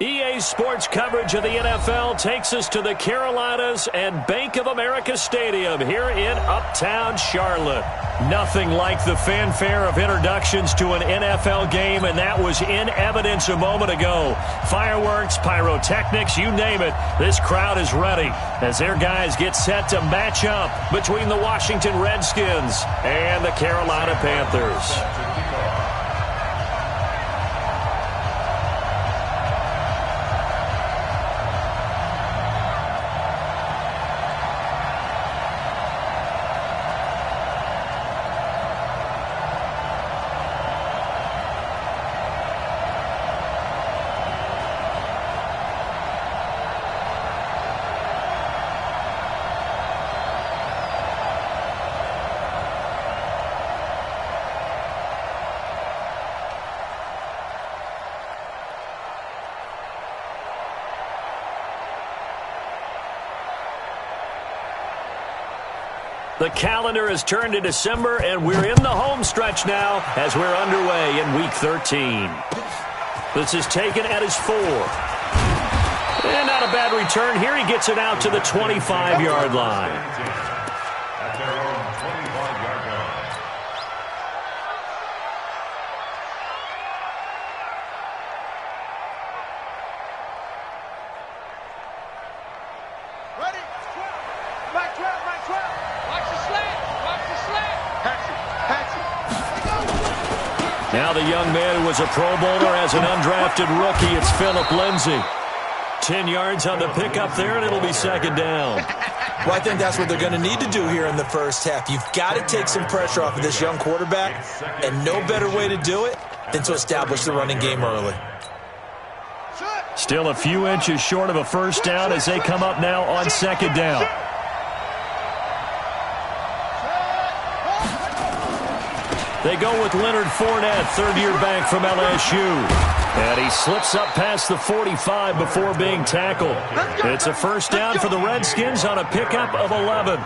EA Sports coverage of the NFL takes us to the Carolinas and Bank of America Stadium here in Uptown Charlotte. Nothing like the fanfare of introductions to an NFL game, and that was in evidence a moment ago. Fireworks, pyrotechnics, you name it. This crowd is ready as their guys get set to match up between the Washington Redskins and the Carolina Panthers. The calendar has turned to December, and we're in the home stretch now as we're underway in Week 13. This is taken at his 4. And not a bad return here. He gets it out to the 25-yard line. At their own 25-yard line. Ready? 12. Right 12, right 12. Watch the slant. Watch the slant. Patch it. Patch it. Now the young man who was a Pro Bowler as an undrafted rookie, it's Phillip Lindsay. 10 yards on the pickup there, and it'll be second down. Well, I think that's what they're going to need to do here in the first half. You've got to take some pressure off of this young quarterback, and no better way to do it than to establish the running game early. Still a few inches short of a first down as they come up now on second down. They go with Leonard Fournette, third-year back from LSU. And he slips up past the 45 before being tackled. It's a first down for the Redskins on a pickup of 11.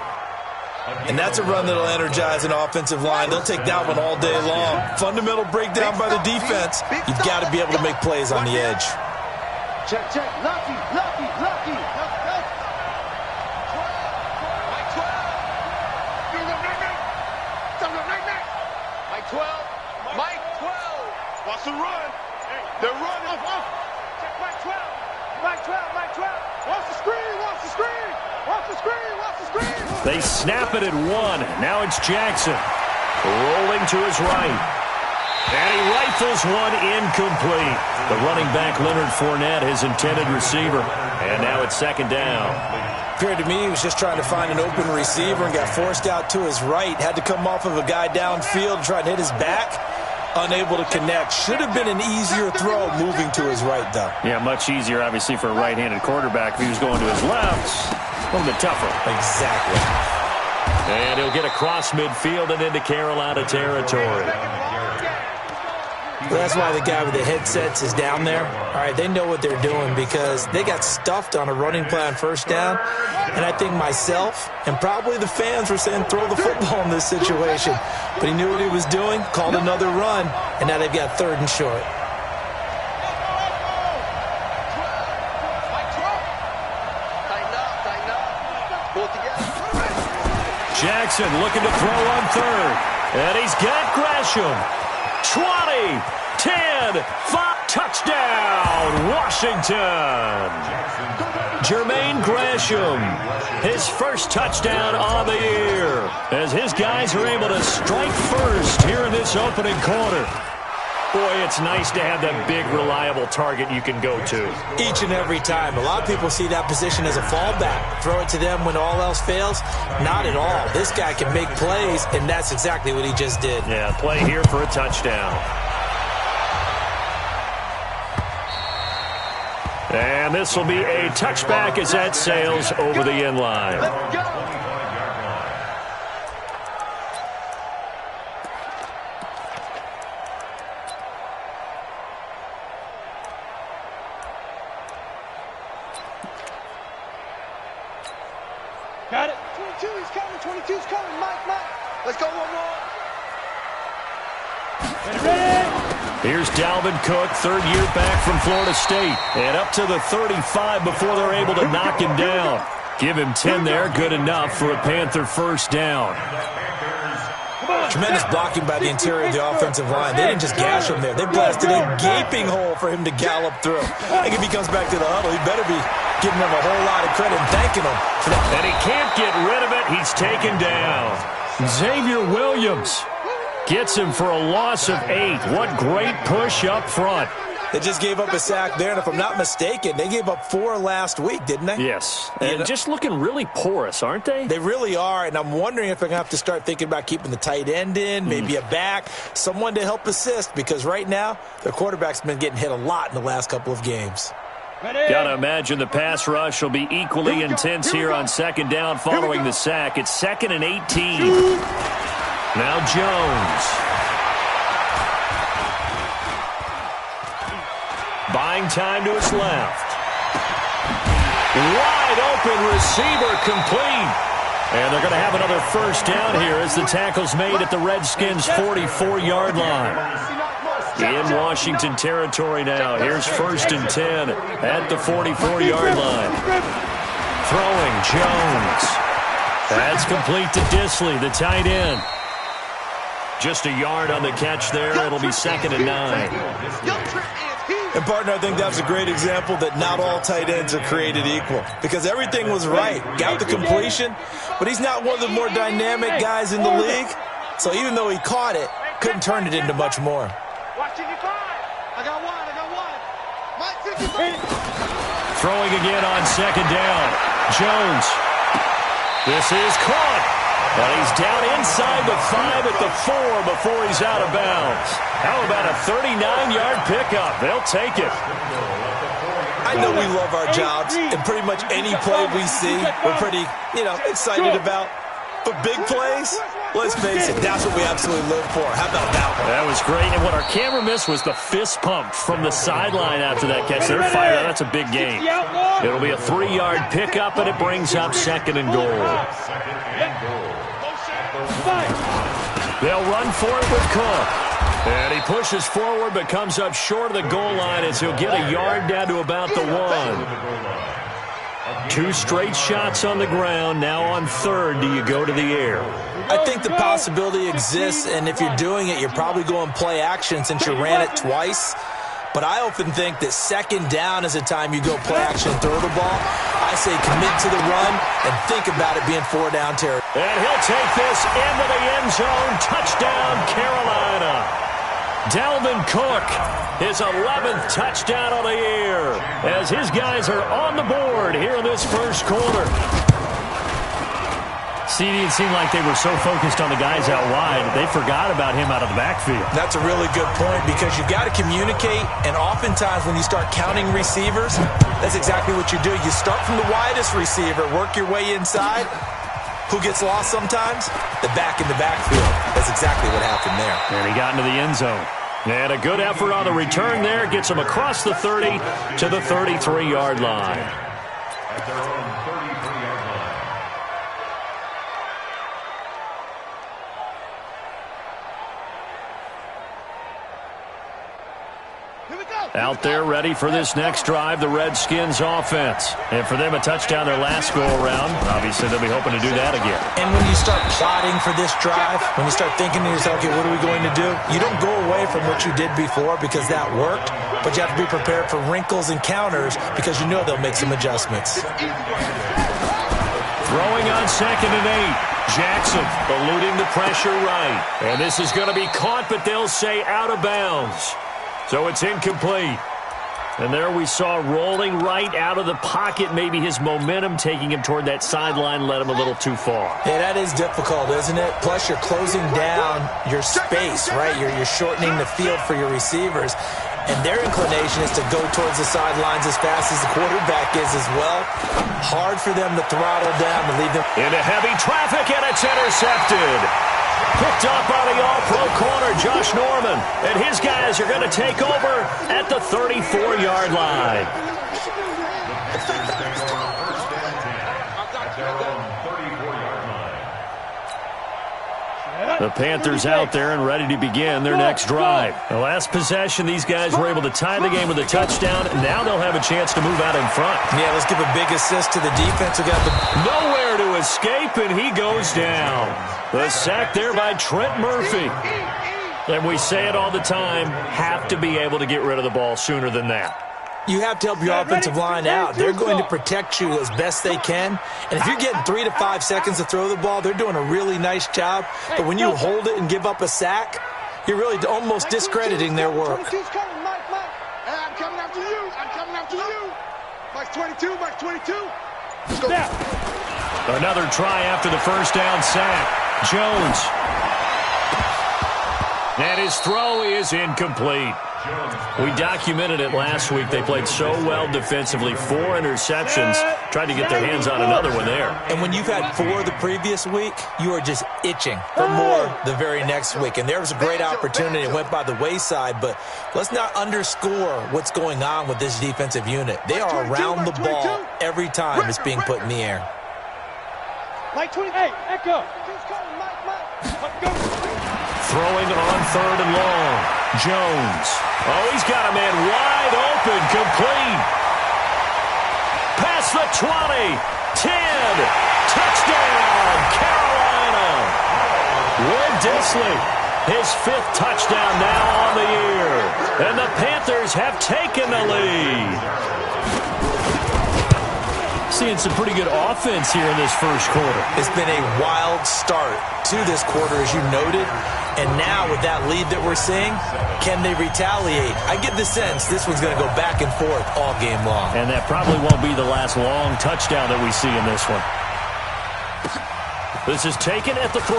And that's a run that'll energize an offensive line. They'll take that one all day long. Fundamental breakdown by the defense. You've got to be able to make plays on the edge. Check, check. Lucky, lucky, lucky. Mike 12. Mike 12. Watch the run. They're running. Check Mike 12. Mike 12. Mike 12. Watch the screen. Watch the screen. Watch the screen. Watch the screen. They snap it at 1. Now it's Jackson. Rolling to his right. And he rifles one incomplete. The running back, Leonard Fournette, his intended receiver. And now it's second down. Appeared to me he was just trying to find an open receiver and got forced out to his right. Had to come off of a guy downfield and try and hit his back. Unable to connect. Should have been an easier throw moving to his right, though. Yeah, much easier, obviously, for a right-handed quarterback. If he was going to his left, a little bit tougher. Exactly. And he'll get across midfield and into Carolina territory. Well, that's why the guy with the headsets is down there. All right, they know what they're doing because they got stuffed on a running play on first down. And I think myself and probably the fans were saying throw the football in this situation. But he knew what he was doing, called another run, and now they've got third and short. Jackson looking to throw on third. And he's got Gresham. 20, 10, 5, touchdown, Washington. Jermaine Gresham, his first touchdown on the year, as his guys are able to strike first here in this opening quarter. Boy, it's nice to have that big, reliable target you can go to. Each and every time. A lot of people see that position as a fallback. Throw it to them when all else fails. Not at all. This guy can make plays, and that's exactly what he just did. Yeah, play here for a touchdown. And this will be a touchback as that sails over the end line. Let's go. Got it. 22, he's coming. 22's coming. Mike, Mike. Let's go one more. Ready? Here's Dalvin Cook, third year back from Florida State. And up to the 35 before they're able to knock him down. Give him 10 there, good enough for a Panther first down. Tremendous blocking by the interior of the offensive line. They didn't just gash him there. They blasted a gaping hole for him to gallop through. I think if he comes back to the huddle, he better be giving them a whole lot of credit and thanking them for that. And he can't get rid of it. He's taken down. Xavier Williams gets him for a loss of 8. What great push up front. They just gave up a sack there, and if I'm not mistaken, they gave up 4 last week, didn't they? Yes, and just looking really porous, aren't they? They really are, and I'm wondering if they're going to have to start thinking about keeping the tight end in, maybe a back, someone to help assist, because right now, their quarterback's been getting hit a lot in the last couple of games. Got to imagine the pass rush will be equally intense here on second down following the sack. It's 2nd and 18. Now Jones. Buying time to his left. Wide open receiver complete. And they're going to have another first down here as the tackle's made at the Redskins' 44-yard line. In Washington territory now. Here's 1st and 10 at the 44-yard line. Throwing Jones. That's complete to Disley, the tight end. Just a yard on the catch there. It'll be 2nd and 9. And, partner, I think that was a great example that not all tight ends are created equal, because everything was right. Got the completion, but he's not one of the more dynamic guys in the league. So even though he caught it, couldn't turn it into much more. I got one. Throwing again on 2nd down. Jones. This is caught. And he's down inside the 5 at the 4 before he's out of bounds. How about a 39-yard pickup? They'll take it. I know we love our jobs, and pretty much any play we see, we're pretty, excited about. But big plays, let's face it, that's what we absolutely live for. How about that one? That was great. And what our camera missed was the fist pump from the sideline after that catch. They're fired. That's a big game. It'll be a 3-yard pickup, and it brings up 2nd and goal. They'll run for it with Cook. And he pushes forward but comes up short of the goal line as he'll get a yard down to about the 1. 2 straight shots on the ground. Now on 3rd, do you go to the air? I think the possibility exists, and if you're doing it, you're probably going play action since you ran it twice. But I often think that 2nd down is a time you go play action and throw the ball. I say commit to the run and think about it being 4-down territory. And he'll take this into the end zone. Touchdown, Carolina. Dalvin Cook, his 11th touchdown on the year, as his guys are on the board here in this first quarter. See, it seemed like they were so focused on the guys out wide, they forgot about him out of the backfield. That's a really good point, because you've got to communicate, and oftentimes when you start counting receivers, that's exactly what you do. You start from the widest receiver, work your way inside. Who gets lost sometimes? The back in the backfield. That's exactly what happened there. And he got into the end zone. And a good effort on the return there gets him across the 30 to the 33-yard line. At their own 33-yard line. Out there ready for this next drive, the Redskins offense. And for them, a touchdown their last go-around. Obviously, they'll be hoping to do that again. And when you start plotting for this drive, when you start thinking to yourself, okay, what are we going to do? You don't go away from what you did before because that worked, but you have to be prepared for wrinkles and counters because you know they'll make some adjustments. Throwing on 2nd and 8. Jackson eluding the pressure right. And this is going to be caught, but they'll say out of bounds. So it's incomplete. And there we saw rolling right out of the pocket. Maybe his momentum taking him toward that sideline led him a little too far. Yeah, that is difficult, isn't it? Plus, you're closing down your space, right? You're shortening the field for your receivers. And their inclination is to go towards the sidelines as fast as the quarterback is as well. Hard for them to throttle down and leave them into heavy traffic, and it's intercepted. Picked up by the all-pro corner, Josh Norman. And his guys are going to take over at the 34-yard line. The Panthers out there and ready to begin their next drive. The last possession, these guys were able to tie the game with a touchdown. Now they'll have a chance to move out in front. Yeah, let's give a big assist to the defense. We got nowhere to escape, and he goes down. The sack there by Trent Murphy. And we say it all the time, have to be able to get rid of the ball sooner than that. You have to help your offensive line out. They're going to protect you as best they can. And if you're getting 3 to 5 seconds to throw the ball, they're doing a really nice job. But when you hold it and give up a sack, you're really almost discrediting their work. I'm coming after you. I'm coming after you. Mike 22, Mike 22. Let's go. Another try after the first down sack. Jones. And his throw is incomplete. We documented it last week. They played so well defensively. 4 interceptions. Tried to get their hands on another one there. And when you've had 4 the previous week, you are just itching for more the very next week. And there was a great opportunity. It went by the wayside. But let's not underscore what's going on with this defensive unit. They are around the ball every time it's being put in the air. Mike 28, Echo. Throwing on 3rd and long. Jones. Oh, he's got a man wide open. Complete. Past the 20. 10. Touchdown, Carolina. Will Dissly. His 5th touchdown now on the year. And the Panthers have taken the lead. Seeing some pretty good offense here in this first quarter. It's been a wild start to this quarter, as you noted. And now with that lead that we're seeing, can they retaliate? I get the sense this one's going to go back and forth all game long. And that probably won't be the last long touchdown that we see in this one. This is taken at the 3.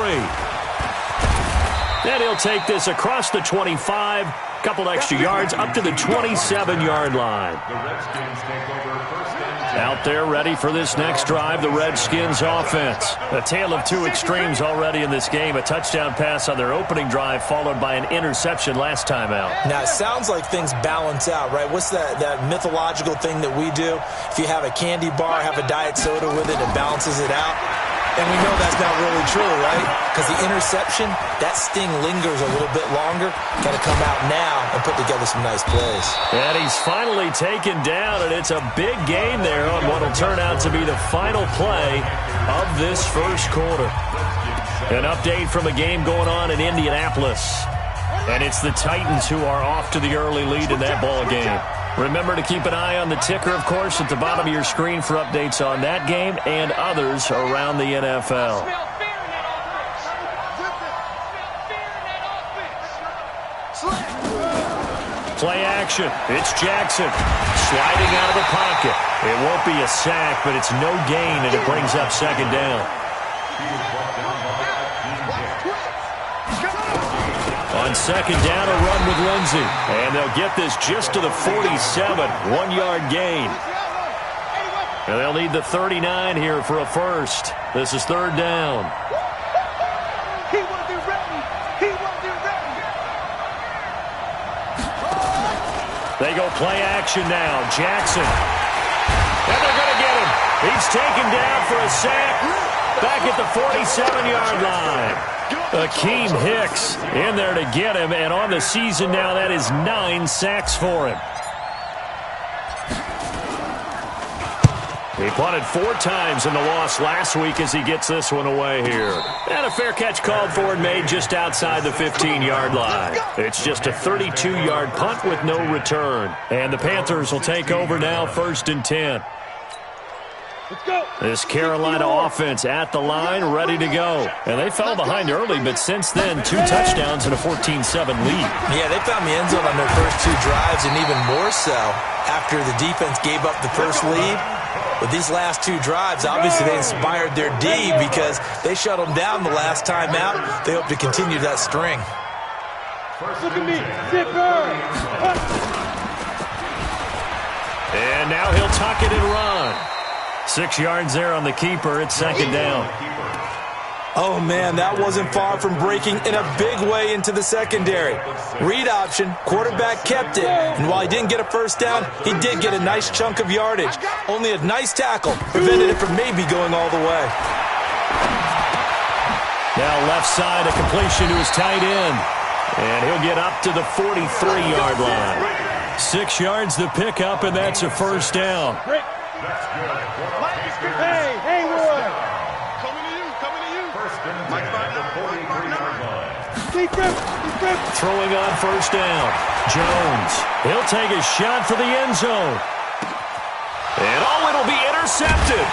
And he'll take this across the 25. Couple extra yards up to the 27-yard line. The Redskins take over first and 10. Out there ready for this next drive, the Redskins offense. A tale of 2 extremes already in this game. A touchdown pass on their opening drive followed by an interception last time out. Now, it sounds like things balance out, right? What's that mythological thing that we do? If you have a candy bar, have a diet soda with it, it balances it out. And we know that's not really true, right? Because the interception, that sting lingers a little bit longer. Got to come out now and put together some nice plays. And he's finally taken down, and it's a big game there on what will turn out to be the final play of this first quarter. An update from a game going on in Indianapolis. And it's the Titans who are off to the early lead in that ball game. Remember to keep an eye on the ticker, of course, at the bottom of your screen for updates on that game and others around the NFL. Play action. It's Jackson sliding out of the pocket. It won't be a sack, but it's no gain, and it brings up 2nd down. On 2nd down, a run with Lindsey. And they'll get this just to the 47, 1-yard gain. And they'll need the 39 here for a first. This is 3rd down. He will be ready. He will be ready. They go play action now. Jackson. And they're going to get him. He's taken down for a sack. Back at the 47-yard line. Akeem Hicks in there to get him, and on the season now, that is 9 sacks for him. He punted 4 times in the loss last week as he gets this one away here. And a fair catch called for and made just outside the 15-yard line. It's just a 32-yard punt with no return. And the Panthers will take over now, 1st and 10. This Carolina offense at the line, ready to go. And they fell behind early, but since then, 2 touchdowns and a 14-7 lead. Yeah, they found the end zone on their first 2 drives, and even more so after the defense gave up the first lead. But these last 2 drives, obviously they inspired their D because they shut them down the last time out. They hope to continue that string. Look at me. Zipper. And now he'll tuck it and run. 6 yards there on the keeper. It's 2nd down. Oh, man, that wasn't far from breaking in a big way into the secondary. Read option, quarterback kept it. And while he didn't get a first down, he did get a nice chunk of yardage. Only a nice tackle prevented it from maybe going all the way. Now left side, a completion to his tight end. And he'll get up to the 43-yard line. 6 yards the pickup, and that's a first down. Hey, Haywood. Coming to you. First and 10 at the 43-yard line. Defense. Throwing on first down. Jones. He'll take a shot for the end zone. And it'll be intercepted.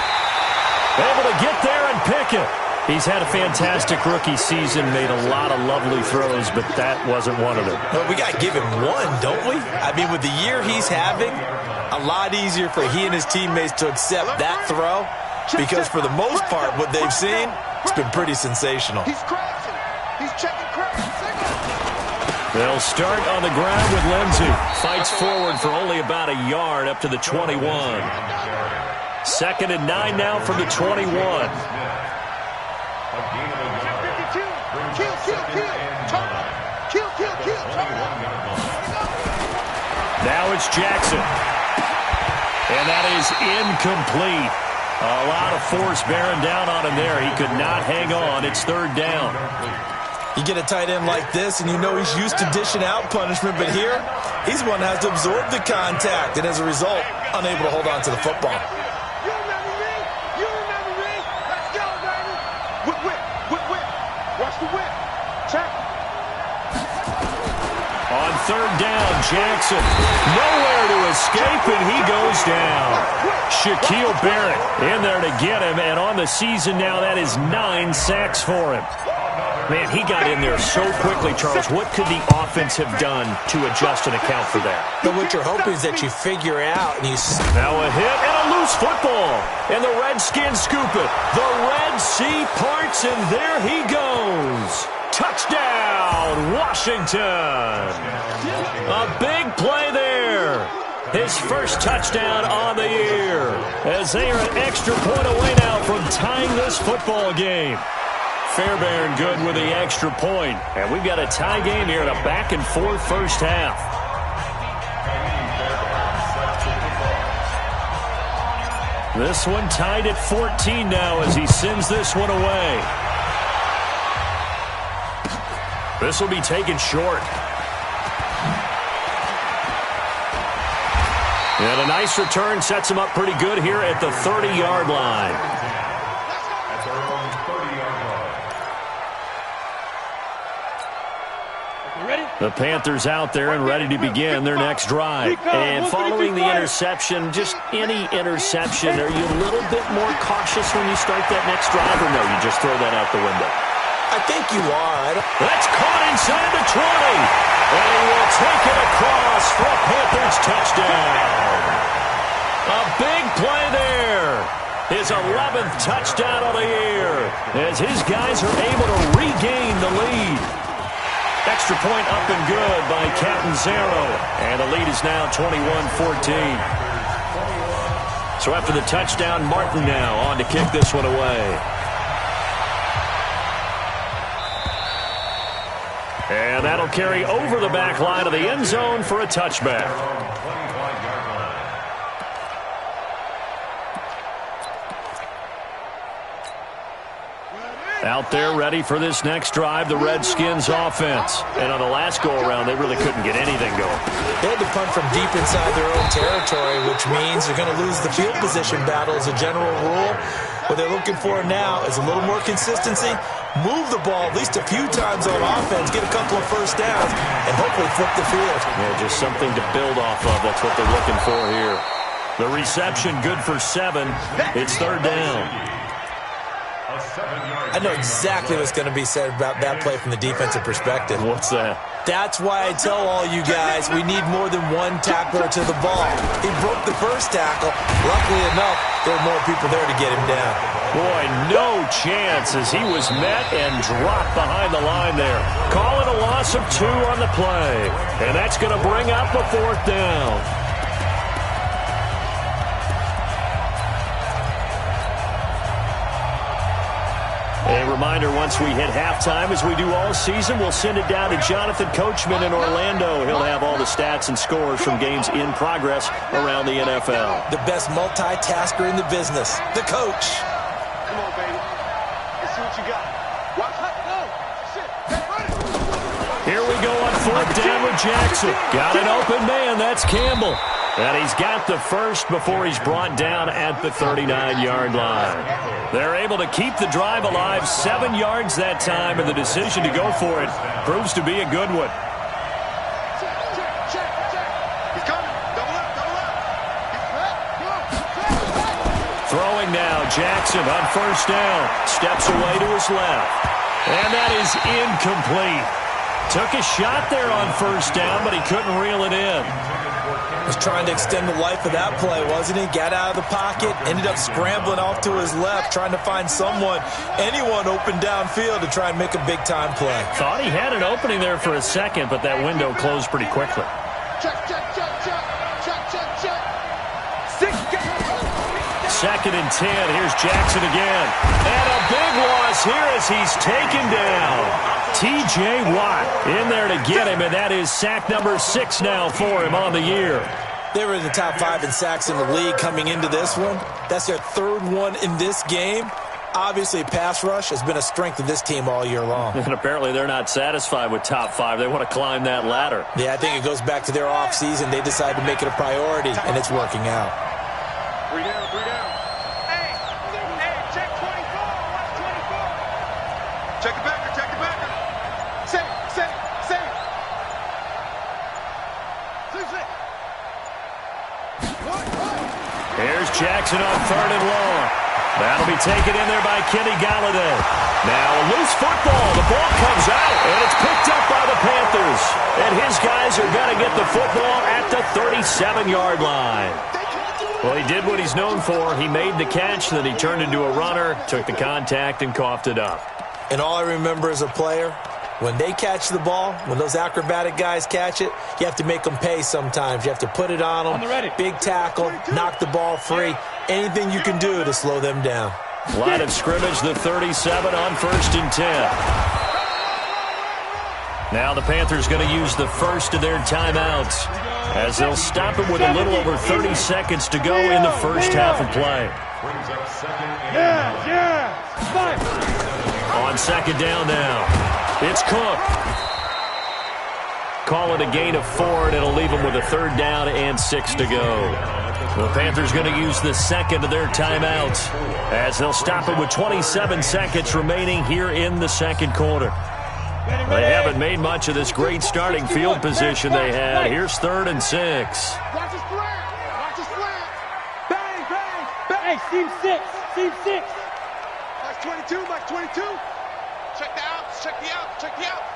Able to get there and pick it. He's had a fantastic rookie season, made a lot of lovely throws, but that wasn't one of them. Well, we got to give him one, don't we? I mean, with the year he's having, a lot easier for he and his teammates to accept that throw, because for the most part, what they've seen, it's been pretty sensational. He's crashing. He's checking crash. They'll start on the ground with Lindsey. Fights forward for only about a yard up to the 21. 2nd and 9 now from the 21. Now it's Jackson. And that is incomplete. A lot of force bearing down on him there. He could not hang on. It's 3rd down. You get a tight end like this, and you know he's used to dishing out punishment, but here, he's one that has to absorb the contact, and as a result, unable to hold on to the football. You remember me? Let's go, baby. Whip. Watch the whip. Check. On 3rd down, Jackson. Nowhere to escape, and he goes down. Shaquille Barrett in there to get him, and on the season now, that is 9 sacks for him. Man, he got in there so quickly, Charles. What could the offense have done to adjust and account for that? But what you're hoping is that you figure out and you... Now a hit and a loose football. And the Redskins scoop it. The Red Sea parts, and there he goes. Touchdown, Washington. A big play there. His first touchdown on the year. As they are an extra point away now from tying this football game. Fairbairn good with the extra point. And we've got a tie game here in a back-and-forth first half. This one tied at 14 now as he sends this one away. This will be taken short. And a nice return sets him up pretty good here at the 30-yard line. The Panthers out there and ready to begin their next drive. And following the interception, just any interception, are you a little bit more cautious when you start that next drive, or no, you just throw that out the window? I think you are. That's caught inside the 20. And he will take it across for a Panthers touchdown. A big play there. His 11th touchdown of the year as his guys are able to regain the lead. Extra point up and good by Catanzaro. And the lead is now 21-14. So after the touchdown, Martin now on to kick this one away. And that'll carry over the back line of the end zone for a touchback. Out there ready for this next drive, the Redskins offense. And on the last go-around, they really couldn't get anything going. They had to punt from deep inside their own territory, which means they're going to lose the field position battle as a general rule. What they're looking for now is a little more consistency, move the ball at least a few times on offense, get a couple of first downs, and hopefully flip the field. Yeah, just something to build off of. That's what they're looking for here. The reception good for 7. It's 3rd down. I know exactly what's going to be said about that play from the defensive perspective. What's that? That's why I tell all you guys we need more than one tackler to the ball. He broke the first tackle. Luckily enough, there were more people there to get him down. Boy, no chance as he was met and dropped behind the line there. Call it a loss of 2 on the play. And that's going to bring up a 4th down. A reminder, once we hit halftime, as we do all season, we'll send it down to Jonathan Coachman in Orlando. He'll have all the stats and scores from games in progress around the NFL. The best multitasker in the business, the coach. Come on, baby. Let's see what you got. Watch. fourth down with Jackson. Got an open man. That's Campbell. And he's got the first before he's brought down at the 39-yard line. They're able to keep the drive alive, 7 yards that time, and the decision to go for it proves to be a good one. He's coming. Double up, double up. Throwing now, Jackson on first down. Steps away to his left. And that is incomplete. Took a shot there on first down, but he couldn't reel it in. Was trying to extend the life of that play, wasn't he? Got out of the pocket, ended up scrambling off to his left, trying to find anyone open downfield to try and make a big-time play. Thought he had an opening there for a second, but that window closed pretty quickly. Check, check, check, check. Check, check, check. 2nd and 10. Here's Jackson again. And a big loss here as he's taken down. T.J. Watt in there to get him, and that is sack number 6 now for him on the year. They were in the top 5 in sacks in the league coming into this one. That's their 3rd one in this game. Obviously, pass rush has been a strength of this team all year long. And apparently they're not satisfied with top 5. They want to climb that ladder. Yeah, I think it goes back to their offseason. They decided to make it a priority, and it's working out. 3 down, 3 down. Hey, check 24. Watch 24. Check the backer, check the backer. Say. Here's Jackson on 3rd and long. That'll be taken in there by Kenny Galladay. Now a loose football. The ball comes out, and it's picked up by the Panthers. And his guys are going to get the football at the 37-yard line. Well, he did what he's known for. He made the catch, then he turned into a runner, took the contact, and coughed it up. And all I remember as a player, when they catch the ball, when those acrobatic guys catch it, you have to make them pay sometimes. You have to put it on them, big tackle, knock the ball free, anything you can do to slow them down. Line of scrimmage, the 37 on 1st and 10. Now the Panthers going to use the first of their timeouts as they'll stop it with a little over 30 seconds to go in the first half of play. On 2nd down now, it's Cook. Call it a gain of 4, and it'll leave them with a 3rd down and 6 to go. The Panthers going to use the second of their timeouts as they'll stop it with 27 seconds remaining here in the second quarter. They haven't made much of this great starting field position they had. Here's 3rd and 6. Watch his slant. Watch his slant. Bang, bang, bang. Hey, seam 6. Seam 6. Mike 22, Mike 22. Check the outs, check the outs, check the outs.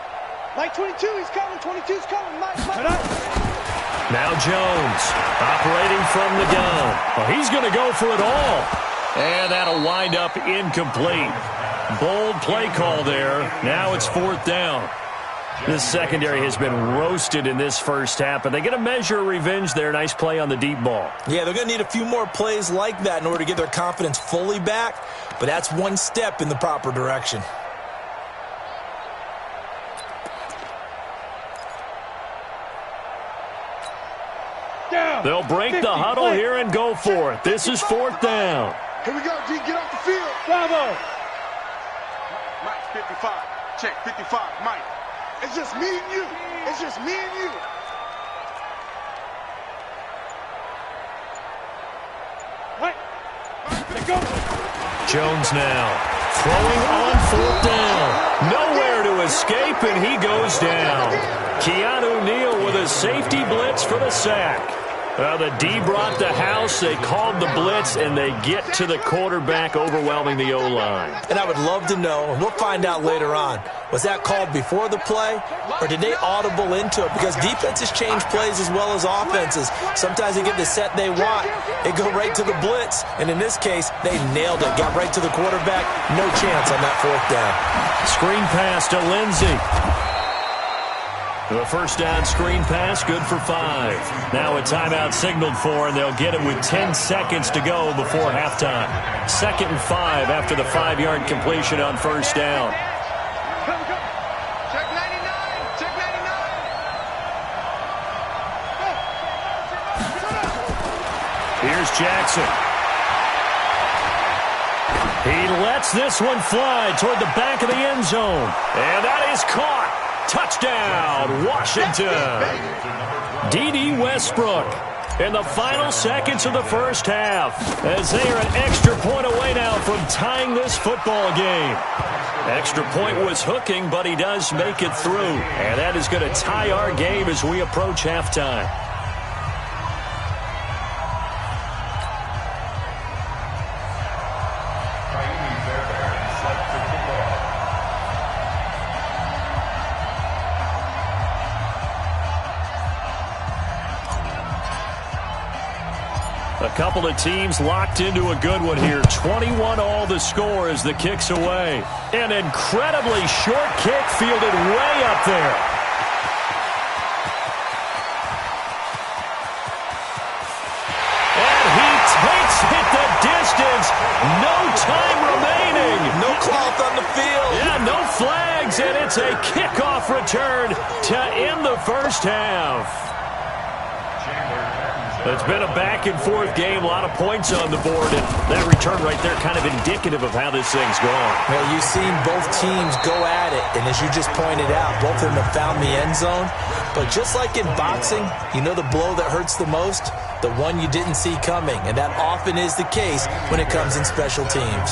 Mike 22, he's coming. 22's coming. Mike. Now Jones operating from the gun. Well, he's going to go for it all. And that'll wind up incomplete. Bold play call there. Now it's 4th down. This secondary has been roasted in this first half, but they get a measure of revenge there. Nice play on the deep ball. Yeah, they're going to need a few more plays like that in order to get their confidence fully back, but that's one step in the proper direction. They'll break the huddle here and go for it. This is 4th down. Here we go, G. Get off the field. Bravo. Mike 55. Check 55. Mike. It's just me and you. It's just me and you. Right. Let's go. Jones now throwing on 4th down. Nowhere to escape, and he goes down. Keanu Neal with a safety blitz for the sack. The D brought the house. They called the blitz, and they get to the quarterback, overwhelming the O-line. And I would love to know, and we'll find out later on, was that called before the play, or did they audible into it? Because defenses change plays as well as offenses. Sometimes they get the set they want. They go right to the blitz, and in this case, they nailed it. Got right to the quarterback. No chance on that 4th down. Screen pass to Lindsey. The first down screen pass, good for 5. Now a timeout signaled for, and they'll get it with 10 seconds to go before halftime. 2nd and 5 after the 5-yard completion on first down. Check 99. Check 99. Here's Jackson. He lets this one fly toward the back of the end zone. And that is caught. Touchdown, Washington. D.D. Westbrook in the final seconds of the first half as they are an extra point away now from tying this football game. Extra point was hooking, but he does make it through. And that is going to tie our game as we approach halftime. A couple of teams locked into a good one here. 21 all the score as the kick's away. An incredibly short kick fielded way up there. And he takes it the distance. No time remaining. No cloth on the field. Yeah, no flags, and it's a kickoff return to end the first half. It's been a back-and-forth game, a lot of points on the board, and that return right there kind of indicative of how this thing's going. Well, you've seen both teams go at it, and as you just pointed out, both of them have found the end zone. But just like in boxing, you know the blow that hurts the most? The one you didn't see coming, and that often is the case when it comes in special teams.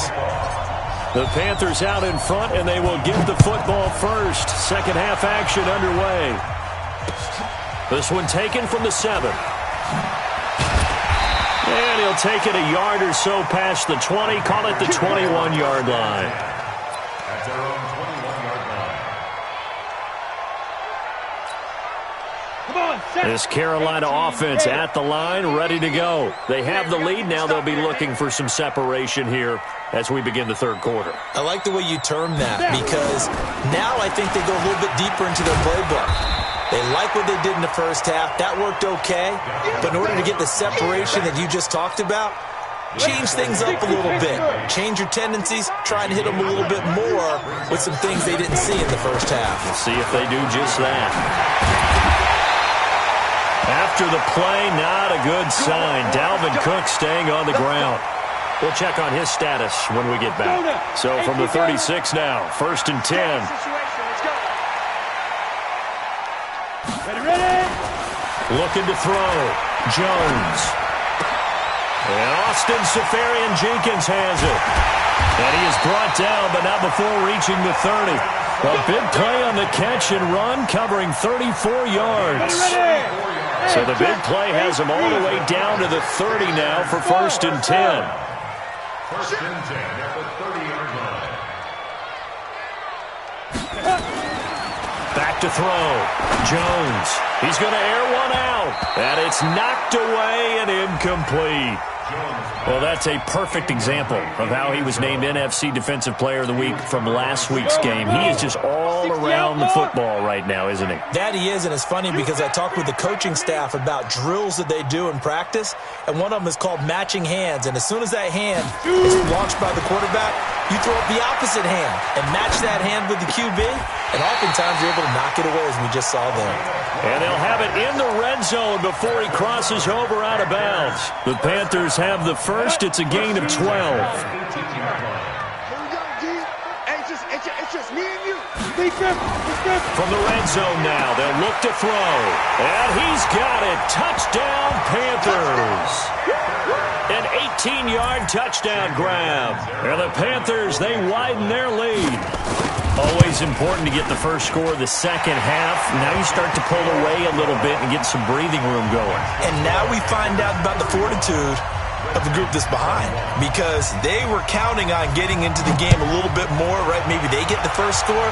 The Panthers out in front, and they will get the football first. Second half action underway. This one taken from the 7. And he'll take it a yard or so past the 20, call it the 21-yard line. At their own 21-yard line. Come on, This Carolina offense at the line, ready to go. They have the lead. Now they'll be looking for some separation here as we begin the third quarter. I like the way you term that because now I think they go a little bit deeper into their playbook. They like what they did in the first half. That worked okay. But in order to get the separation that you just talked about, change things up a little bit. Change your tendencies. Try and hit them a little bit more with some things they didn't see in the first half. We'll see if they do just that. After the play, not a good sign. Dalvin Cook staying on the ground. We'll check on his status when we get back. So from the 36 now, 1st and 10. ready. Looking to throw. Jones. And Austin Seferian-Jenkins has it. And he is brought down, but not before reaching the 30. A big play on the catch and run, covering 34 yards. So the big play has him all the way down to the 30 now for 1st and 10. 1st and 10 at the 30-yard line. Back to throw. Jones. He's going to air one out. And it's knocked away and incomplete. Well, that's a perfect example of how he was named NFC Defensive Player of the Week from last week's game. He is just all around the football right now, isn't he? That he is, and it's funny because I talked with the coaching staff about drills that they do in practice, and one of them is called matching hands. And as soon as that hand is launched by the quarterback, you throw up the opposite hand and match that hand with the QB, and oftentimes you're able to knock it away, as we just saw there. And they'll have it in the red zone before he crosses over out of bounds. The Panthers have the first. It's a gain of 12. Here we go, D. It's just me and you. From the red zone now, they'll look to throw. And he's got it. Touchdown, Panthers. An 18-yard touchdown grab. And the Panthers, they widen their lead. Always important to get the first score of the second half. Now you start to pull away a little bit and get some breathing room going. And now we find out about the fortitude of the group that's behind, because they were counting on getting into the game a little bit more, right? Maybe they get the first score.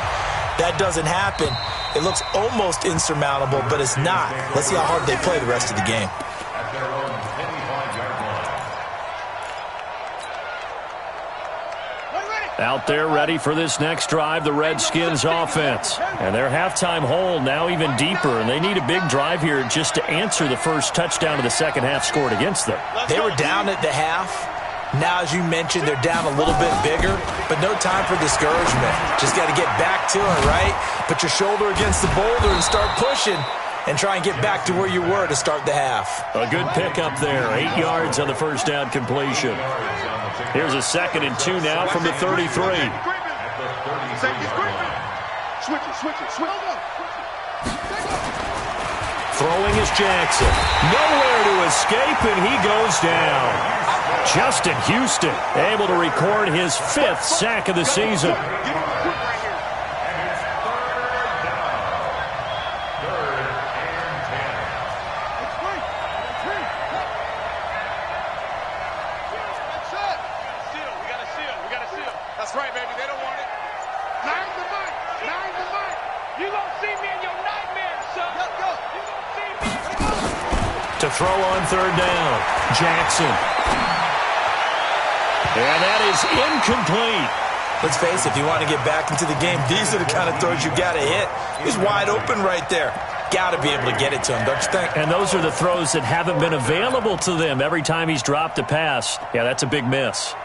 That doesn't happen. It looks almost insurmountable, but it's not. Let's see how hard they play the rest of the game. At their own 25-yard line. Out there ready for this next drive, the Redskins offense. And their halftime hole now even deeper, and they need a big drive here just to answer the first touchdown of the second half scored against them. They were down at the half. Now, as you mentioned, they're down a little bit bigger, but no time for discouragement. Just got to get back to it, right? Put your shoulder against the boulder and start pushing and try and get back to where you were to start the half. A good pickup there, 8 yards on the first down completion. Here's a 2nd and 2 now from the 33. Safety's creeping. Switch it, switch it, switch it. Throwing is Jackson. Nowhere to escape, and he goes down. Justin Houston able to record his 5th sack of the season. That's right, baby. They don't want it. Nine to Mike. Nine to Mike. You gonna see me in your nightmares, son. Let's go. You gonna see me. To throw on 3rd down, Jackson. And that is incomplete. Let's face it, if you want to get back into the game, these are the kind of throws you got to hit. He's wide open right there. Got to be able to get it to him, don't you think? And those are the throws that haven't been available to them every time he's dropped a pass. Yeah, that's a big miss.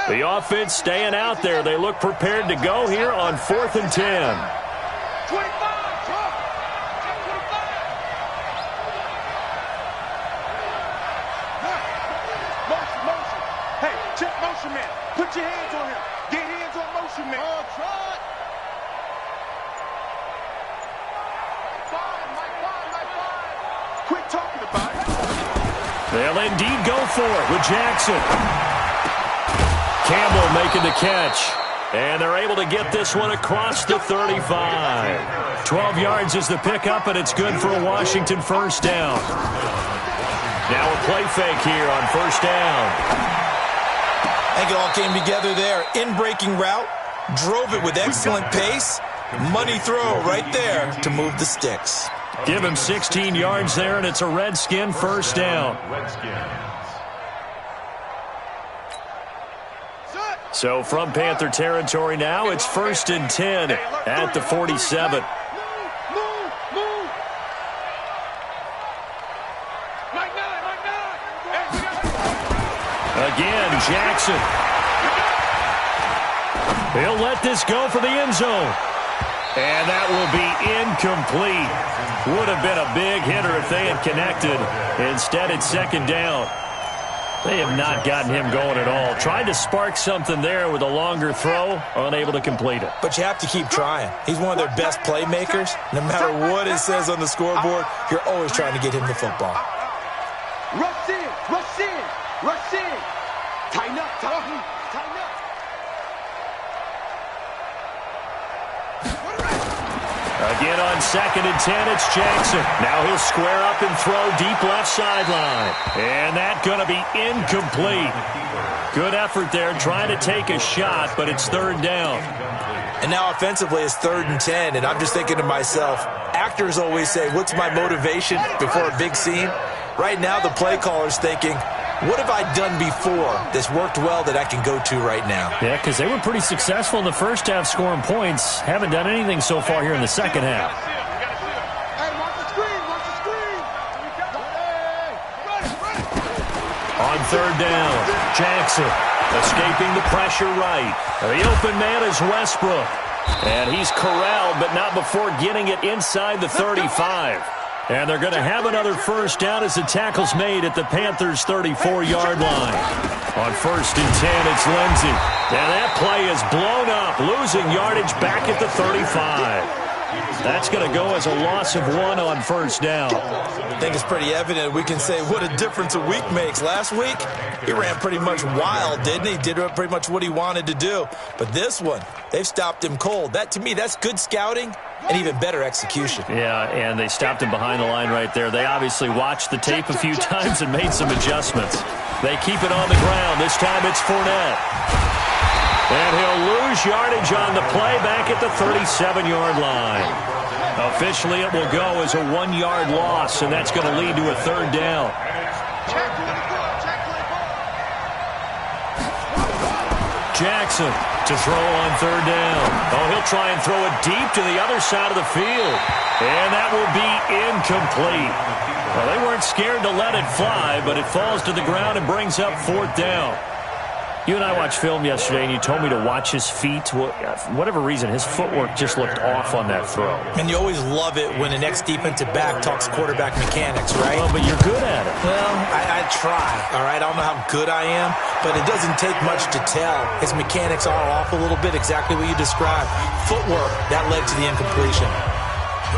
The offense staying out there. They look prepared to go here on 4th and 10. 25. Motion. Hey, check motion man. Put your hands on him. Get hands on motion man. Try. Quit talking about it. They'll indeed go for it with Jackson. Campbell making the catch. And they're able to get this one across the 35. 12 yards is the pickup, and it's good for a Washington 1st down. Now a play fake here on 1st down. I think it all came together there. In-breaking route, drove it with excellent pace. Money throw right there to move the sticks. Give him 16 yards there, and it's a Redskin 1st down. So from Panther territory now, it's 1st and 10 at the 47. Again, Jackson. He'll let this go for the end zone. And that will be incomplete. Would have been a big hitter if they had connected. Instead, it's 2nd down. They have not gotten him going at all. Tried to spark something there with a longer throw, unable to complete it. But you have to keep trying. He's one of their best playmakers. No matter what it says on the scoreboard, you're always trying to get him the football. Rush in. Tighten up. Again on 2nd and 10, it's Jackson. Now he'll square up and throw deep left sideline. And that's going to be incomplete. Good effort there trying to take a shot, but it's 3rd down. And now offensively it's 3rd and 10, and I'm just thinking to myself, actors always say, what's my motivation before a big scene? Right now the play caller's thinking, what have I done before that's worked well that I can go to right now? Yeah, because they were pretty successful in the first half scoring points. Haven't done anything so far here in the second half. Hey, watch the screen. On 3rd down, Jackson escaping the pressure right. The open man is Westbrook. And he's corralled, but not before getting it inside the 35. And they're going to have another 1st down as the tackle's made at the Panthers' 34-yard line. On 1st and 10, it's Lindsey. And that play is blown up, losing yardage back at the 35. That's going to go as a loss of 1 on 1st down. I think it's pretty evident. We can say what a difference a week makes. Last week, he ran pretty much wild, didn't he? Did pretty much what he wanted to do. But this one, they've stopped him cold. That, to me, that's good scouting and even better execution. Yeah, and they stopped him behind the line right there. They obviously watched the tape a few times and made some adjustments. They keep it on the ground. This time it's Fournette. And he'll lose yardage on the play back at the 37-yard line. Officially, it will go as a 1-yard loss, and that's going to lead to a 3rd down. Jackson to throw on 3rd down. Oh, he'll try and throw it deep to the other side of the field. And that will be incomplete. Well, they weren't scared to let it fly, but it falls to the ground and brings up 4th down. You and I watched film yesterday, and you told me to watch his feet. Well, for whatever reason, his footwork just looked off on that throw. And you always love it when the next defensive back talks quarterback mechanics, right? Well, but you're good at it. Well, I try, all right? I don't know how good I am, but it doesn't take much to tell. His mechanics are off a little bit, exactly what you described. Footwork, that led to the incompletion.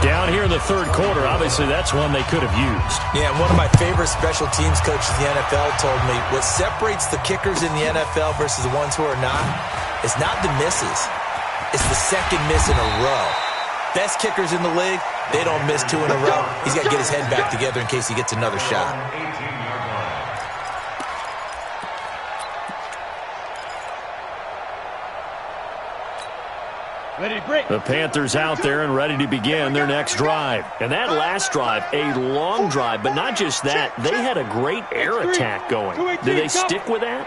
Down here in the third quarter, obviously that's one they could have used. Yeah, and one of my favorite special teams coaches in the NFL told me what separates the kickers in the NFL versus the ones who are not is not the misses. It's the second miss in a row. Best kickers in the league, they don't miss 2 in a row. He's got to get his head back together in case he gets another shot. The Panthers out there and ready to begin their next drive. And that last drive, a long drive, but not just that. They had a great air attack going. Did they stick with that?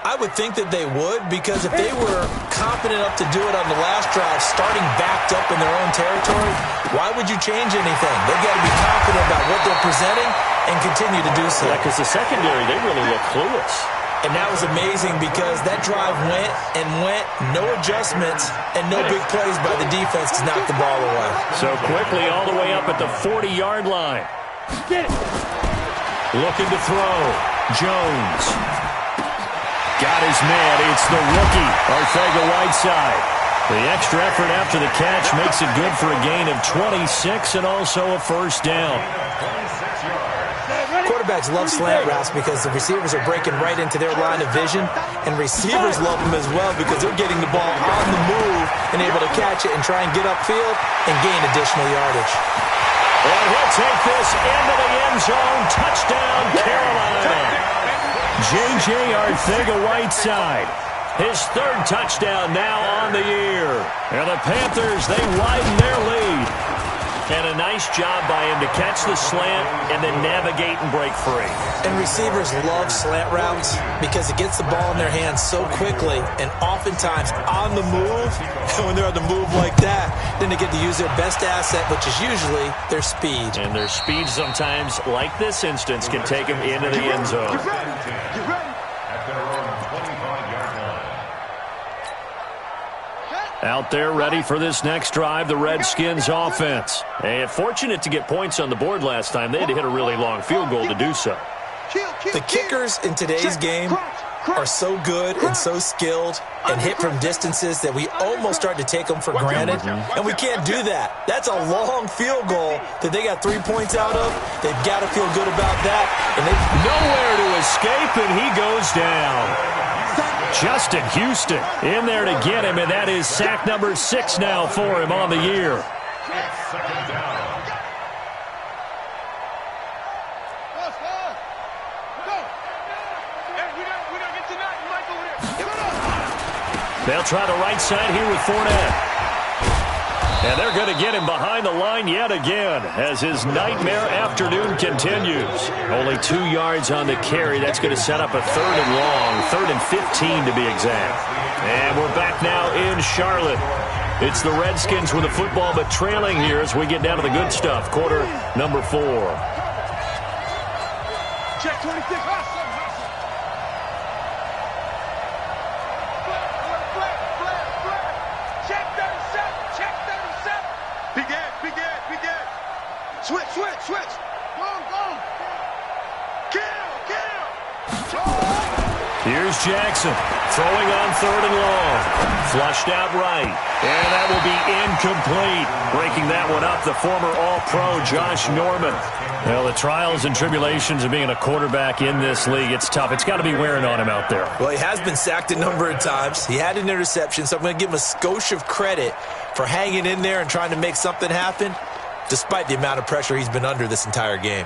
I would think that they would, because if they were confident enough to do it on the last drive, starting backed up in their own territory, why would you change anything? They've got to be confident about what they're presenting and continue to do so. Yeah, because the secondary, they really look clueless. And that was amazing because that drive went and went, no adjustments, and no big plays by the defense to knock the ball away. So quickly all the way up at the 40-yard line. Get it. Looking to throw. Jones. Got his man. It's the rookie, Arcega-Whiteside. The extra effort after the catch makes it good for a gain of 26 and also a first down. Quarterbacks love slant routes because the receivers are breaking right into their line of vision, and receivers love them as well because they're getting the ball on the move and able to catch it and try and get upfield and gain additional yardage. And he'll take this into the end zone. Touchdown, Carolina. J.J. Arcega-Whiteside. His third touchdown now on the year. And the Panthers, they widen their lead. And a nice job by him to catch the slant and then navigate and break free. And receivers love slant routes because it gets the ball in their hands so quickly and oftentimes on the move. And when they're on the move like that, then they get to use their best asset, which is usually their speed. And their speed sometimes, like this instance, can take them into the end zone. Get ready. At their own 25-yard line. Out there ready for this next drive, the Redskins offense. And fortunate to get points on the board last time. They had to hit a really long field goal to do so. The kickers in today's game are so good and so skilled and hit from distances that we almost start to take them for granted. And we can't do that. That's a long field goal that they got 3 points out of. They've got to feel good about that. And nowhere to escape, and he goes down. Justin Houston in there to get him, and that is sack number 6 now for him on the year. Second down. They'll try the right side here with Fournette. And they're going to get him behind the line yet again as his nightmare afternoon continues. Only 2 yards on the carry. That's going to set up a 3rd and long, 3rd and 15 to be exact. And we're back now in Charlotte. It's the Redskins with the football, but trailing here as we get down to the good stuff. Quarter number 4. Check 26. Switch. Go. Kill. Here's Jackson throwing on 3rd and long. Flushed out right. And that will be incomplete. Breaking that one up, the former All-Pro Josh Norman. Well, the trials and tribulations of being a quarterback in this league, it's tough. It's got to be wearing on him out there. Well, he has been sacked a number of times. He had an interception, so I'm going to give him a skosh of credit for hanging in there and trying to make something happen, despite the amount of pressure he's been under this entire game.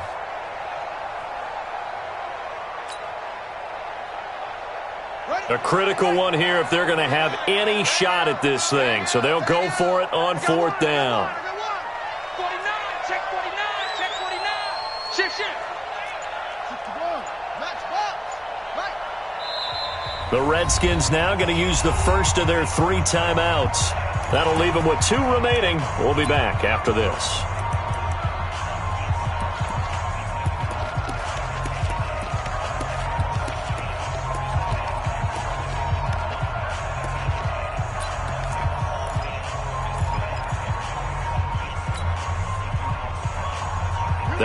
A critical one here if they're going to have any shot at this thing. So they'll go for it on 4th down. 49, check 49. Shift. The Redskins now going to use the first of their 3 timeouts. That'll leave them with 2 remaining. We'll be back after this.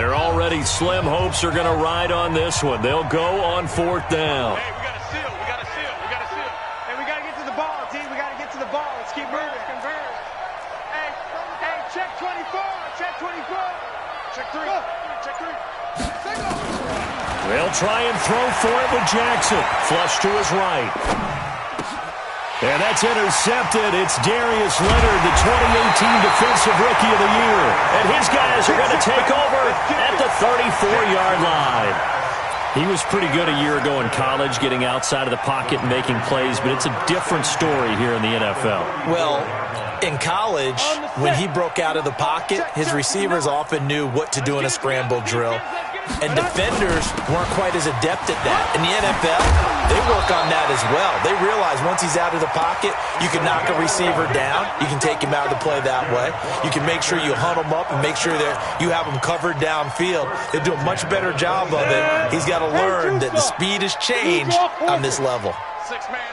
Their already slim hopes are going to ride on this one. They'll go on 4th down. Hey, we got to seal. We got to seal. We got to seal. Hey, we got to get to the ball, T. We got to get to the ball. Let's keep moving. Converge. Hey, check 24. Check 24. Check 3. Check 3. They'll try and throw for it with Jackson. Flush to his right. And that's intercepted. It's Darius Leonard, the 2018 Defensive Rookie of the Year. And his guys are going to take over at the 34-yard line. He was pretty good a year ago in college, getting outside of the pocket and making plays, but it's a different story here in the NFL. Well, in college, when he broke out of the pocket, his receivers often knew what to do in a scramble drill. And defenders weren't quite as adept at that. In the NFL, they work on that as well. They realize once he's out of the pocket, you can knock a receiver down. You can take him out of the play that way. You can make sure you hunt him up and make sure that you have him covered downfield. They do a much better job of it. He's got to learn that the speed has changed on this level. 6 man.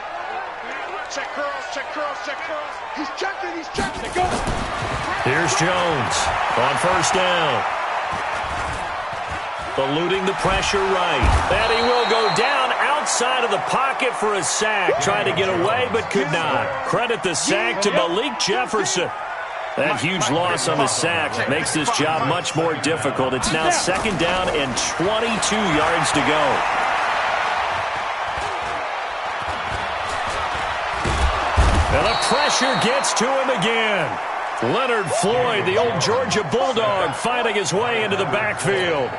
Check curls, check curls, check curls. He's checking. He's checking. Go. Here's Jones on 1st down. Eluding the pressure right. And he will go down outside of the pocket for a sack. Tried to get away, but could not. Credit the sack to Malik Jefferson. That huge loss on the sack makes this job much more difficult. It's now 2nd down and 22 yards to go. And the pressure gets to him again. Leonard Floyd, the old Georgia Bulldog, fighting his way into the backfield.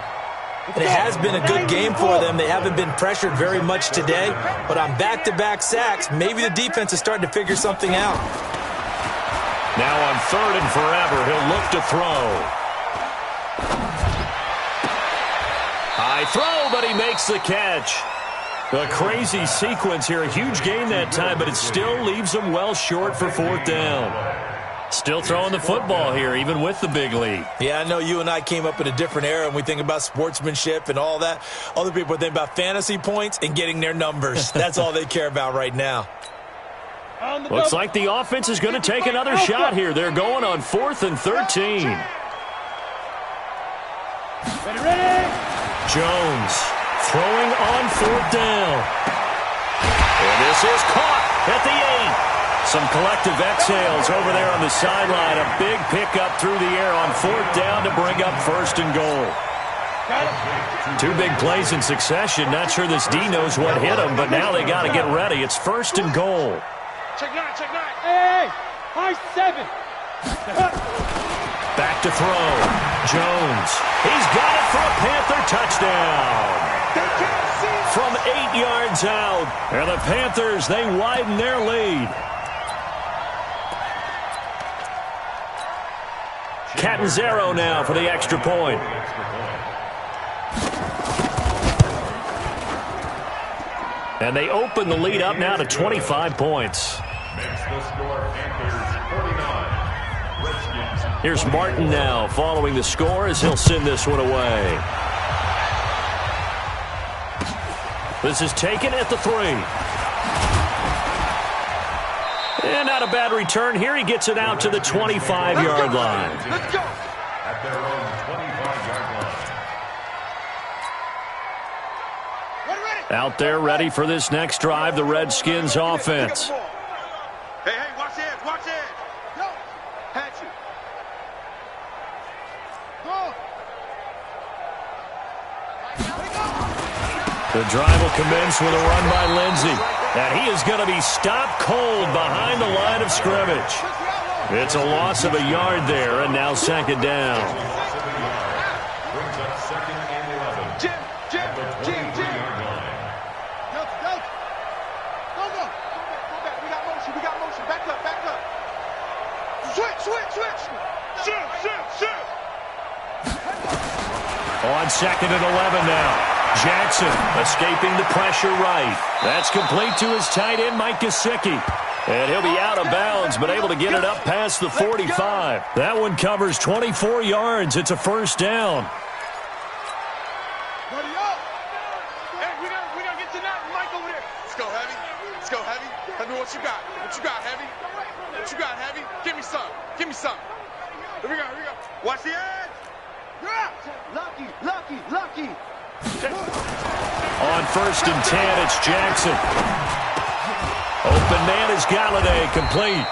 And it has been a good game for them. They haven't been pressured very much today, but on back-to-back sacks, maybe the defense is starting to figure something out. Now on 3rd and forever, he'll look to throw. High throw, but he makes the catch. A crazy sequence here. A huge gain that time, but it still leaves him well short for 4th down. Still throwing the football here, even with the big lead. Yeah, I know you and I came up in a different era, and we think about sportsmanship and all that. Other people think about fantasy points and getting their numbers. That's all they care about right now. Looks like the offense is going to take another shot here. They're going on 4th and 13. Ready? Jones throwing on 4th down. And this is caught at the 8. Some collective exhales over there on the sideline. A big pickup through the air on 4th down to bring up 1st and goal. 2 big plays in succession. Not sure this D knows what hit him, but now they got to get ready. It's 1st and goal. Check 9, check 9. Hey, high 7. Back to throw. Jones. He's got it for a Panther touchdown. From 8 yards out. And the Panthers, they widen their lead. Catanzaro now for the extra point. And they open the lead up now to 25 points. Makes the score Panthers 49. Redskins. Here's Martin now following the score as he'll send this one away. This is taken at the 3. And not a bad return here. He gets it out to the 25-yard line. Let's go. At their own 25-yard line. Out there ready for this next drive, the Redskins offense. Hey, watch the edge, watch the edge. Go. Hatch it. Go. The drive will commence with a run by Lindsey. And he is going to be stopped cold behind the line of scrimmage. It's a loss of a yard there, and now 2nd down. Brings up 2nd and 11. Jim. Go back. We got motion. Back up. Switch. Shoot. On 2nd and 11 now. Jackson escaping the pressure right. That's complete to his tight end, Mike Gesicki. And he'll be out of bounds, but able to get it up past the 45. That one covers 24 yards. It's a 1st down. Hey, we gotta get to that Mike over there. Let's go, Heavy. Heavy, what you got? Heavy? What you got, Heavy? Give me some. Here we go. Watch the edge. Lucky. On 1st and 10, it's Jackson. Open man is Galladay, complete.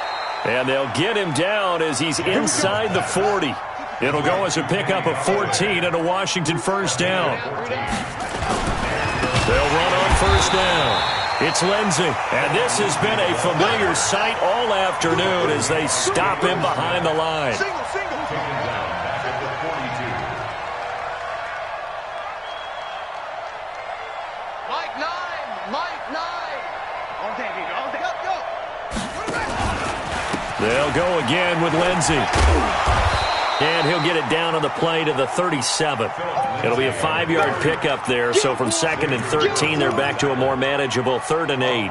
And they'll get him down as he's inside the 40. It'll go as a pickup of 14 and a Washington first down. They'll run on 1st down. It's Lindsey, and this has been a familiar sight all afternoon as they stop him behind the line. Single. Taken down back at the 42. Mike 9. All day, baby, all day. Go. They'll go again with Lindsey. And he'll get it down on the play to the 37. It'll be a 5-yard pickup there, so from 2nd and 13, they're back to a more manageable 3rd and 8.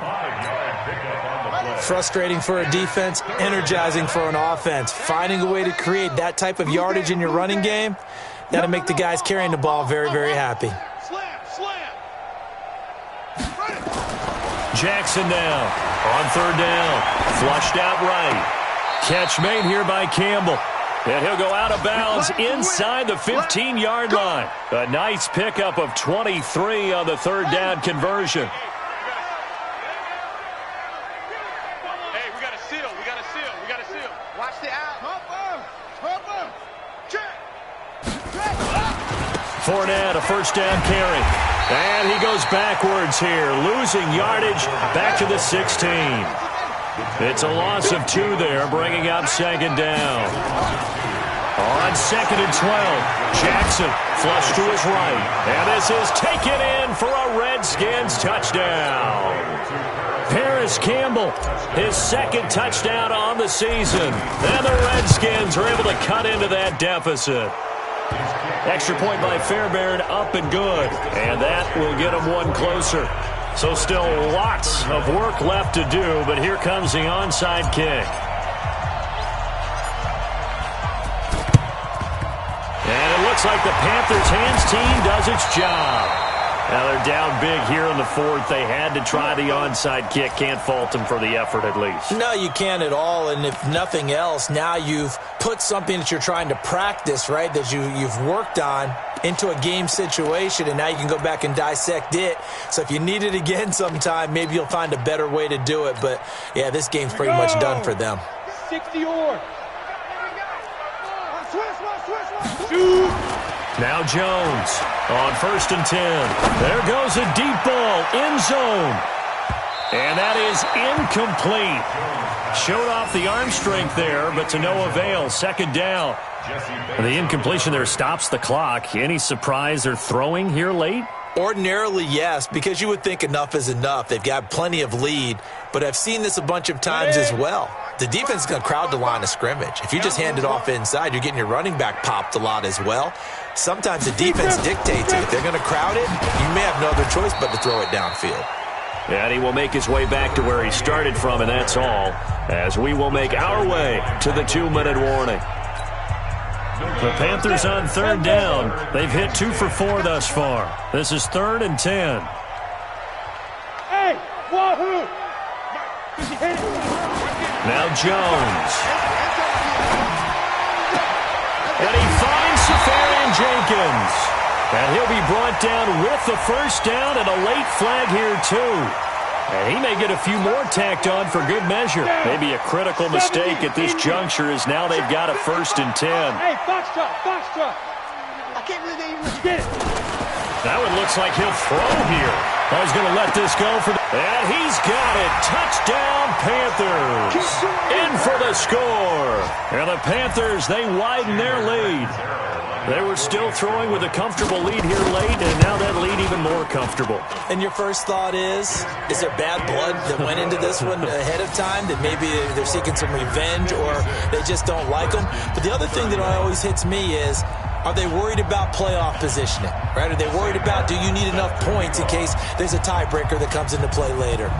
Frustrating for a defense, energizing for an offense. Finding a way to create that type of yardage in your running game, that'll make the guys carrying the ball very, very happy. Slam. Jackson now on 3rd down. Flushed out right. Catch made here by Campbell. And he'll go out of bounds inside the 15-yard line. A nice pickup of 23 on the 3rd down conversion. Hey, we got to seal. Watch the out. Pump him. Check. Fournette, a 1st down carry. And he goes backwards here, losing yardage back to the 16. It's a loss of 2 there, bringing up 2nd down. On 2nd and 12, Jackson flush to his right. And this is taken in for a Redskins touchdown. Paris Campbell, his 2nd touchdown on the season. And the Redskins are able to cut into that deficit. Extra point by Fairbairn, up and good. And that will get them one closer. So still lots of work left to do, but here comes the onside kick. And it looks like the Panthers' hands team does its job. Now they're down big here in the 4th. They had to try the onside kick. Can't fault them for the effort at least. No, you can't at all. And if nothing else, now you've put something that you're trying to practice, right, that you've worked on into a game situation, and now you can go back and dissect it. So if you need it again sometime, maybe you'll find a better way to do it. But, yeah, this game's pretty much done for them. 60 or. Shoot. Now Jones on 1st and 10. There goes a deep ball, end zone. And that is incomplete. Showed off the arm strength there, but to no avail. 2nd down. The incompletion there stops the clock. Any surprise they're throwing here late? Ordinarily, yes, because you would think enough is enough. They've got plenty of lead, but I've seen this a bunch of times as well. The defense is going to crowd the line of scrimmage. If you just hand it off inside, you're getting your running back popped a lot as well. Sometimes the defense dictates it. If they're going to crowd it, you may have no other choice but to throw it downfield. And he will make his way back to where he started from, and that's all, as we will make our way to the 2-minute warning. The Panthers on 3rd down. They've hit 2 for 4 thus far. This is 3rd and 10. Hey, wahoo! Now Jones. And he finds Safarian-Jenkins. And he'll be brought down with the 1st down and a late flag here too. And he may get a few more tacked on for good measure. Maybe a critical mistake at this juncture as now they've got a 1st and 10. Hey, foxtrot. I can't believe they even get it. That one looks like he'll throw here. I was going to let this go for the... And he's got it. Touchdown, Panthers. In for the score. And the Panthers, they widen their lead. They were still throwing with a comfortable lead here late, and now that lead even more comfortable. And your first thought is there bad blood that went into this one ahead of time, that maybe they're seeking some revenge or they just don't like them? But the other thing that always hits me is, are they worried about playoff positioning, right? Are they worried about, do you need enough points in case there's a tiebreaker that comes into play later?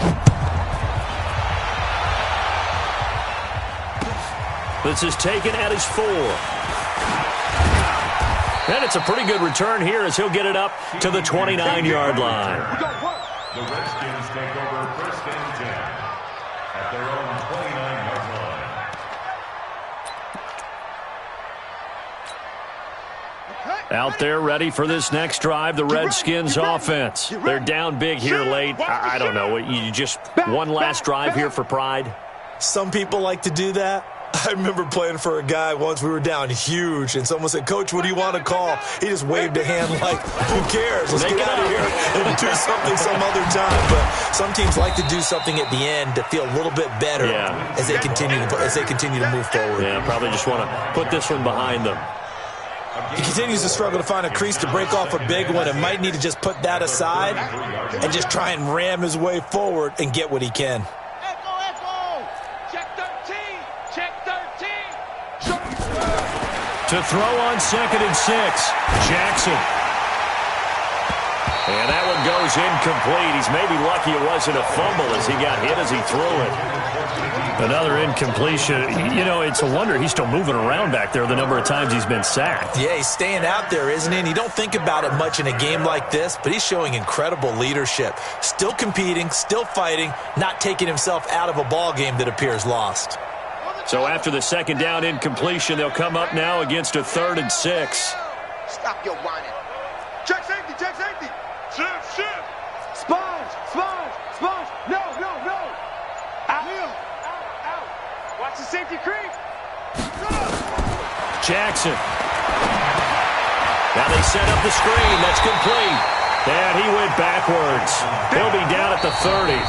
This is taken at his 4. And it's a pretty good return here as he'll get it up to the 29-yard line. The Redskins take over 1st and 10 at their own 29-yard line. Out there ready for this next drive, the Redskins offense. They're down big here late. I don't know. You just one last drive here for pride? Some people like to do that. I remember playing for a guy once. We were down huge, and someone said, "Coach, what do you want to call?" He just waved a hand like, "Who cares? Let's get out of here and do something some other time." But some teams like to do something at the end to feel a little bit better as they continue to move forward. Yeah, probably just want to put this one behind them. He continues to struggle to find a crease to break off a big one and might need to just put that aside and just try and ram his way forward and get what he can. To throw on 2nd and 6, Jackson. And that one goes incomplete. He's maybe lucky it wasn't a fumble as he got hit as he threw it. Another incompletion. You know, it's a wonder he's still moving around back there the number of times he's been sacked. Yeah, he's staying out there, isn't he? And you don't think about it much in a game like this, but he's showing incredible leadership. Still competing, still fighting, not taking himself out of a ball game that appears lost. So after the 2nd down incompletion, they'll come up now against a 3rd and 6. Stop your whining. Check safety, check safety. Shift. Sponge. No. Out. Watch the safety creep. Jackson. Now they set up the screen. That's complete. And he went backwards. He'll be down at the 30.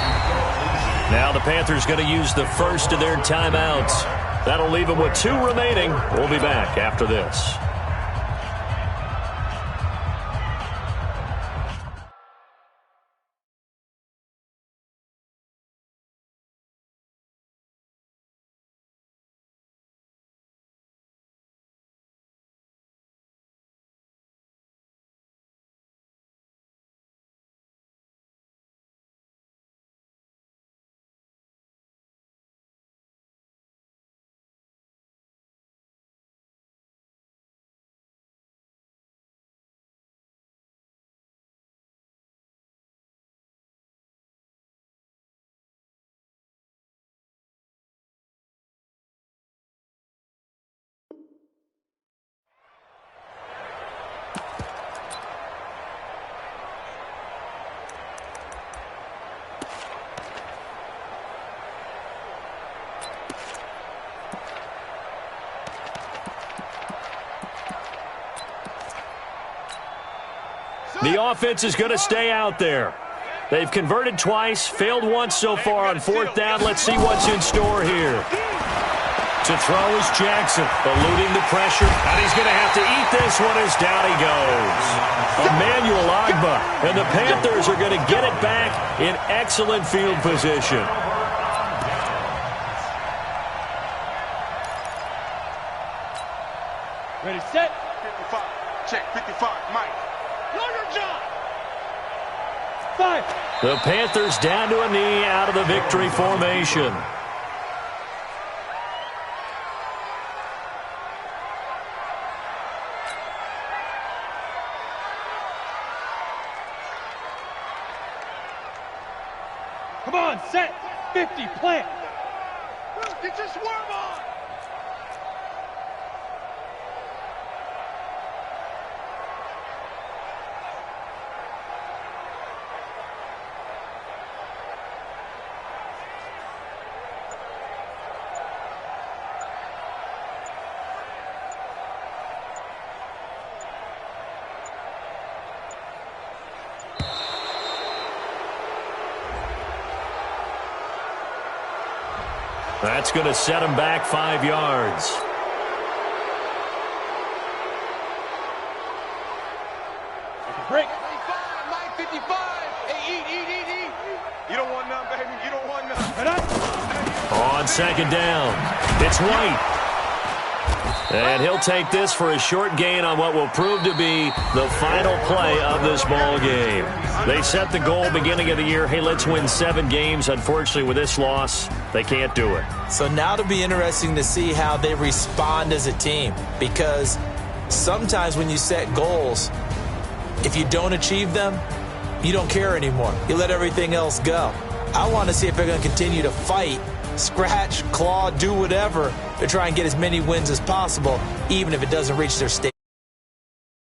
Now the Panthers going to use the first of their timeouts. That'll leave them with 2 remaining. We'll be back after this. The offense is going to stay out there. They've converted twice, failed once so far on 4th down. Let's see what's in store here. To throw is Jackson, eluding the pressure. And he's going to have to eat this one as down he goes. Emmanuel Ogbah. And the Panthers are going to get it back in excellent field position. Ready, set. 55. Check 55. Mike. Five. The Panthers down to a knee out of the victory formation. Come on, set. 50, plant. Get your swerve on. That's going to set him back 5 yards. Break. 55. Hey, eat. You don't want none, baby. You don't want none. Head up. On 2nd down, it's White. And he'll take this for a short gain on what will prove to be the final play of this ball game. They set the goal beginning of the year, hey, let's win 7 games. Unfortunately, with this loss, they can't do it. So now it'll be interesting to see how they respond as a team, because sometimes when you set goals, if you don't achieve them, you don't care anymore. You let everything else go. I want to see if they're going to continue to fight, scratch, claw, do whatever to try and get as many wins as possible, even if it doesn't reach their state.